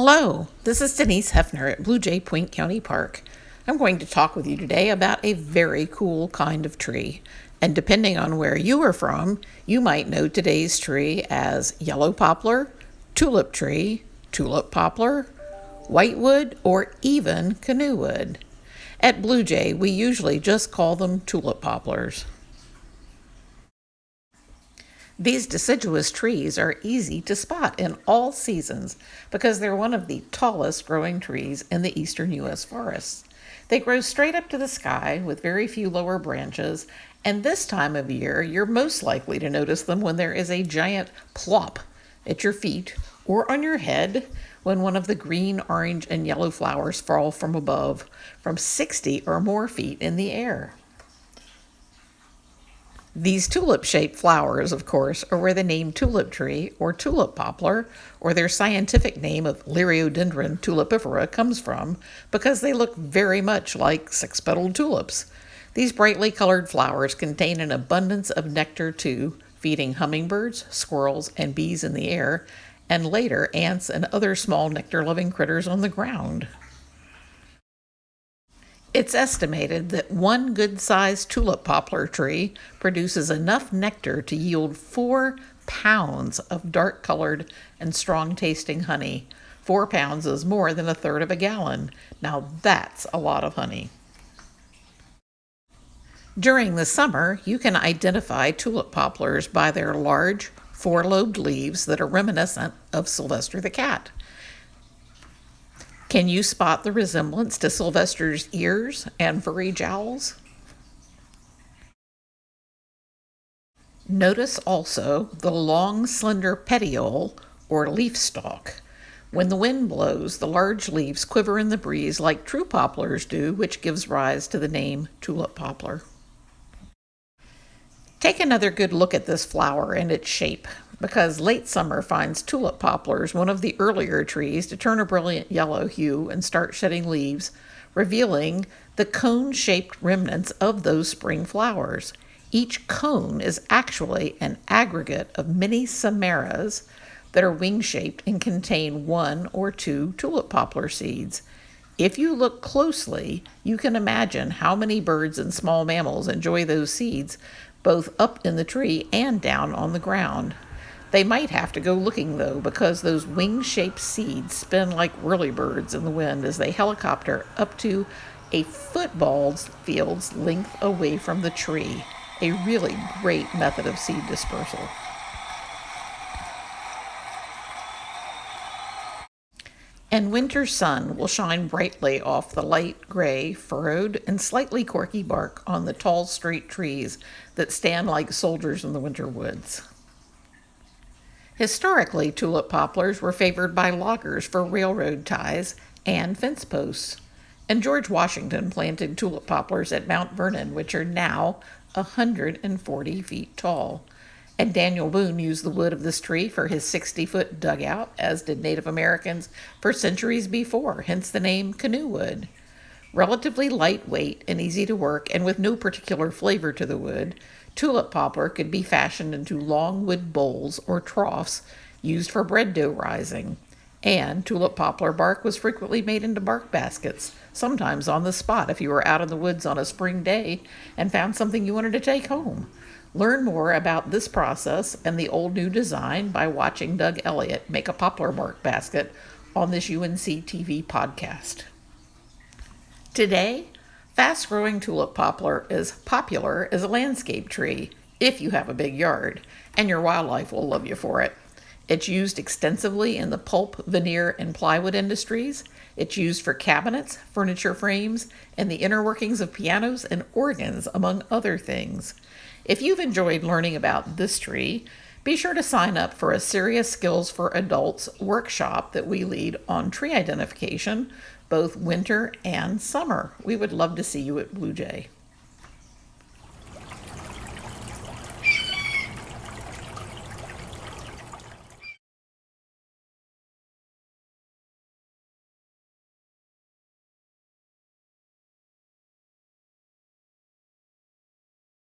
Hello, this is Denise Hefner at Blue Jay Point County Park. I'm going to talk with you today about a very cool kind of tree. And depending on where you are from, you might know today's tree as yellow poplar, tulip tree, tulip poplar, whitewood, or even canoewood. At Blue Jay, we usually just call them tulip poplars. These deciduous trees are easy to spot in all seasons because they're one of the tallest growing trees in the eastern U.S. forests. They grow straight up to the sky with very few lower branches, and this time of year you're most likely to notice them when there is a giant plop at your feet or on your head when one of the green, orange, and yellow flowers fall from above, from 60 or more feet in the air. These tulip-shaped flowers, of course, are where the name tulip tree or tulip poplar, or their scientific name of Liriodendron tulipifera, comes from, because they look very much like six-petaled tulips. These brightly colored flowers contain an abundance of nectar too, feeding hummingbirds, squirrels, and bees in the air, and later ants and other small nectar-loving critters on the ground. It's estimated that one good-sized tulip poplar tree produces enough nectar to yield 4 pounds of dark-colored and strong-tasting honey. 4 pounds is more than a third of a gallon. Now that's a lot of honey. During the summer, you can identify tulip poplars by their large, four-lobed leaves that are reminiscent of Sylvester the cat. Can you spot the resemblance to Sylvester's ears and furry jowls? Notice also the long, slender petiole or leaf stalk. When the wind blows, the large leaves quiver in the breeze like true poplars do, which gives rise to the name tulip poplar. Take another good look at this flower and its shape, because late summer finds tulip poplars one of the earlier trees to turn a brilliant yellow hue and start shedding leaves, revealing the cone-shaped remnants of those spring flowers. Each cone is actually an aggregate of many samaras that are wing-shaped and contain 1 or 2 tulip poplar seeds. If you look closely, you can imagine how many birds and small mammals enjoy those seeds, both up in the tree and down on the ground. They might have to go looking, though, because those wing-shaped seeds spin like whirlybirds in the wind as they helicopter up to a football field's length away from the tree. A really great method of seed dispersal. And winter sun will shine brightly off the light gray, furrowed, and slightly corky bark on the tall, straight trees that stand like soldiers in the winter woods. Historically, tulip poplars were favored by loggers for railroad ties and fence posts. And George Washington planted tulip poplars at Mount Vernon, which are now 140 feet tall. And Daniel Boone used the wood of this tree for his 60-foot dugout, as did Native Americans for centuries before, hence the name canoewood. Relatively lightweight and easy to work, and with no particular flavor to the wood, tulip poplar could be fashioned into long wood bowls or troughs used for bread dough rising. And tulip poplar bark was frequently made into bark baskets, sometimes on the spot if you were out in the woods on a spring day and found something you wanted to take home. Learn more about this process and the old new design by watching Doug Elliott make a poplar bark basket on this UNC TV podcast. Today, fast-growing tulip poplar is popular as a landscape tree if you have a big yard, and your wildlife will love you for it. It's used extensively in the pulp, veneer, and plywood industries. It's used for cabinets, furniture frames, and the inner workings of pianos and organs, among other things. If you've enjoyed learning about this tree, be sure to sign up for a Serious Skills for Adults workshop that we lead on tree identification, both winter and summer. We would love to see you at Blue Jay.